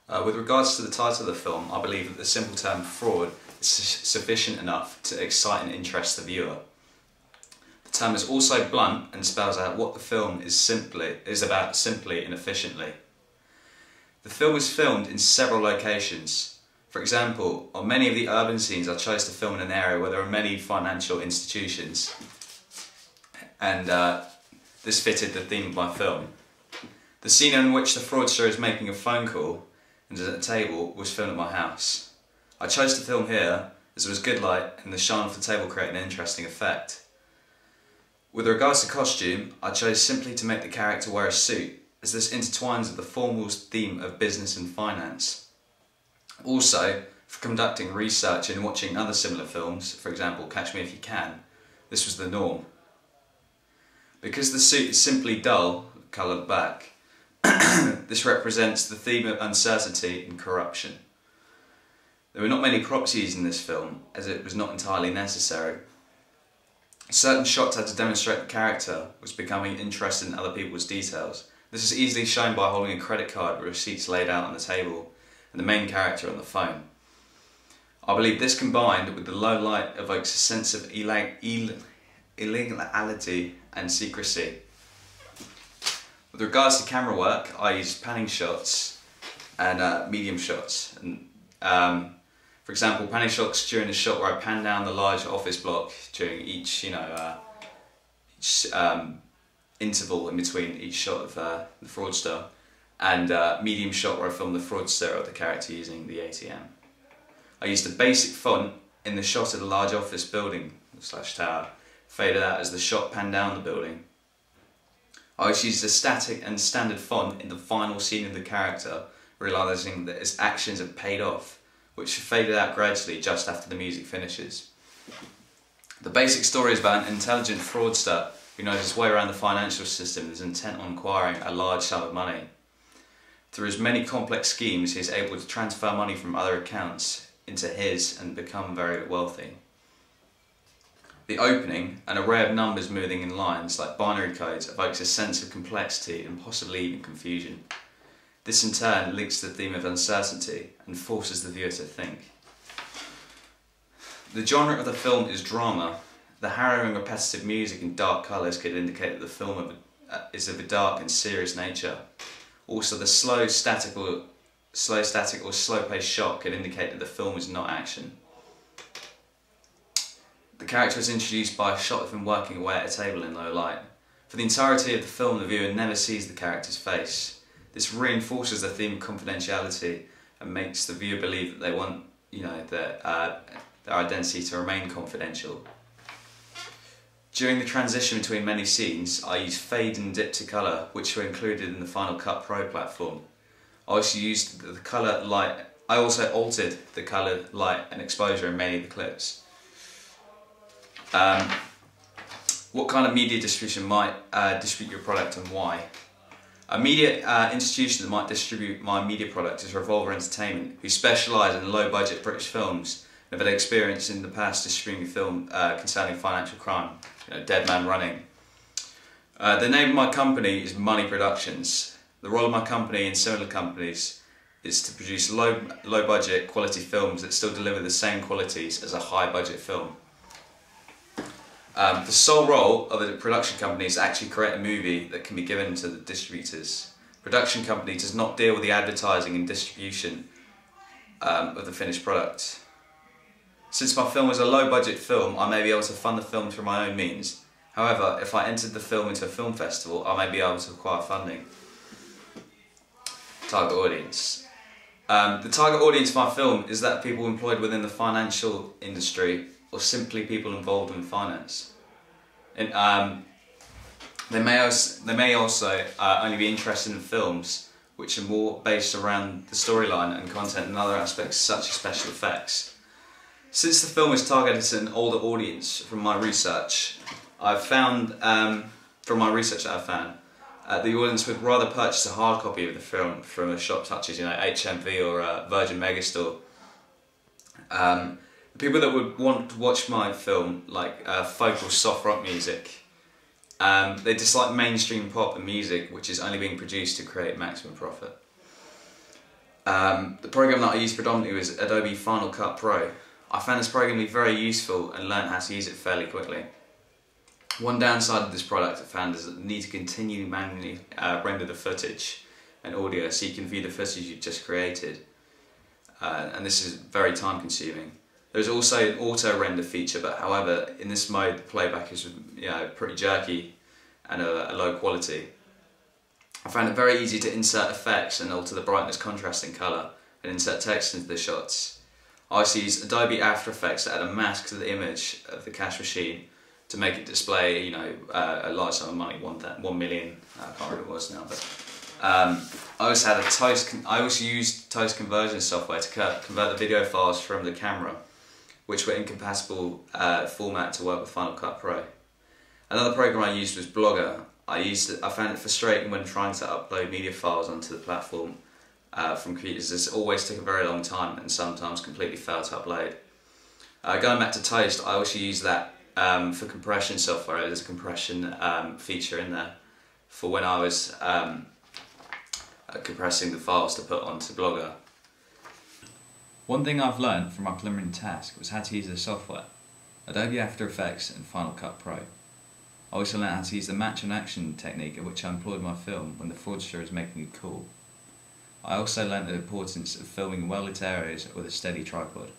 With regards to the title of the film, I believe that the simple term fraud is sufficient enough to excite and interest the viewer. The term is also blunt and spells out what the film is about simply and efficiently. The film was filmed in several locations. For example, on many of the urban scenes I chose to film in an area where there are many financial institutions, and this fitted the theme of my film. The scene in which the fraudster is making a phone call and is at a table was filmed at my house. I chose to film here as there was good light and the shine off the table created an interesting effect. With regards to costume, I chose simply to make the character wear a suit, as this intertwines with the formal theme of business and finance. Also, for conducting research and watching other similar films, for example Catch Me If You Can, this was the norm. Because the suit is simply dull, coloured black, this represents the theme of uncertainty and corruption. There were not many props used in this film, as it was not entirely necessary. Certain shots had to demonstrate the character was becoming interested in other people's details. This is easily shown by holding a credit card with receipts laid out on the table and the main character on the phone. I believe this combined with the low light evokes a sense of illegality and secrecy. With regards to camera work, I used panning shots and medium shots. And, for example, panning shots during the shot where I pan down the large office block during each, interval in between each shot of the fraudster, and medium shot where I filmed the fraudster or the character using the ATM. I used a basic font in the shot of the large office building / tower, faded out as the shot panned down the building. I also used a static and standard font in the final scene of the character, realising that his actions had paid off, which faded out gradually just after the music finishes. The basic story is about an intelligent fraudster who knows his way around the financial system and is intent on acquiring a large sum of money. Through his many complex schemes, he is able to transfer money from other accounts into his and become very wealthy. The opening, an array of numbers moving in lines like binary codes, evokes a sense of complexity and possibly even confusion. This in turn links to the theme of uncertainty and forces the viewer to think. The genre of the film is drama. The harrowing repetitive music and dark colours could indicate that the film is of a dark and serious nature. Also, the slow static or slow-paced shot could indicate that the film is not action. The character is introduced by a shot of him working away at a table in low light. For the entirety of the film, the viewer never sees the character's face. This reinforces the theme of confidentiality and makes the viewer believe that they want, their identity to remain confidential. During the transition between many scenes, I used fade and dip to colour, which were included in the Final Cut Pro platform. I also used the colour light. I also altered the colour, light, and exposure in many of the clips. What kind of media distribution might distribute your product and why? A media institution that might distribute my media product is Revolver Entertainment, who specialise in low-budget British films and have had experience in the past distributing a film concerning financial crime, Dead Man Running. The name of my company is Money Productions. The role of my company and similar companies is to produce low-budget quality films that still deliver the same qualities as a high-budget film. The sole role of a production company is to actually create a movie that can be given to the distributors. Production company does not deal with the advertising and distribution of the finished product. Since my film is a low-budget film, I may be able to fund the film through my own means. However, if I entered the film into a film festival, I may be able to acquire funding. Target audience. The target audience of my film is that people employed within the financial industry or simply people involved in finance. And, they may also only be interested in films which are more based around the storyline and content and other aspects such as special effects. Since the film is targeted to an older audience, from my research, I've found, the audience would rather purchase a hard copy of the film from a shop such as HMV or Virgin Megastore. The people that would want to watch my film like folk or soft rock music, they dislike mainstream pop and music which is only being produced to create maximum profit. The program that I used predominantly was Adobe Final Cut Pro. I found this program to be very useful and learned how to use it fairly quickly. One downside of this product I found is that you need to continually manually render the footage and audio so you can view the footage you've just created. And this is very time consuming. There's also an auto render feature, but however in this mode the playback is pretty jerky and a low quality. I found it very easy to insert effects and alter the brightness, contrast and colour and insert text into the shots. I also used Adobe After Effects to add a mask to the image of the cash machine to make it display a large sum of money, 1 million, I can't remember what it was now, but I also used toast conversion software to convert the video files from the camera, which were incompatible format to work with Final Cut Pro. Another program I used was Blogger. I found it frustrating when trying to upload media files onto the platform from computers. This always took a very long time and sometimes completely failed to upload. Going back to Toast, I also use that for compression software. There's a compression feature in there for when I was compressing the files to put onto Blogger. One thing I've learned from my preliminary task was how to use the software, Adobe After Effects and Final Cut Pro. I also learned how to use the match and action technique at which I employed my film when the fraudster is making a call. I also learned the importance of filming in well-lit areas with a steady tripod.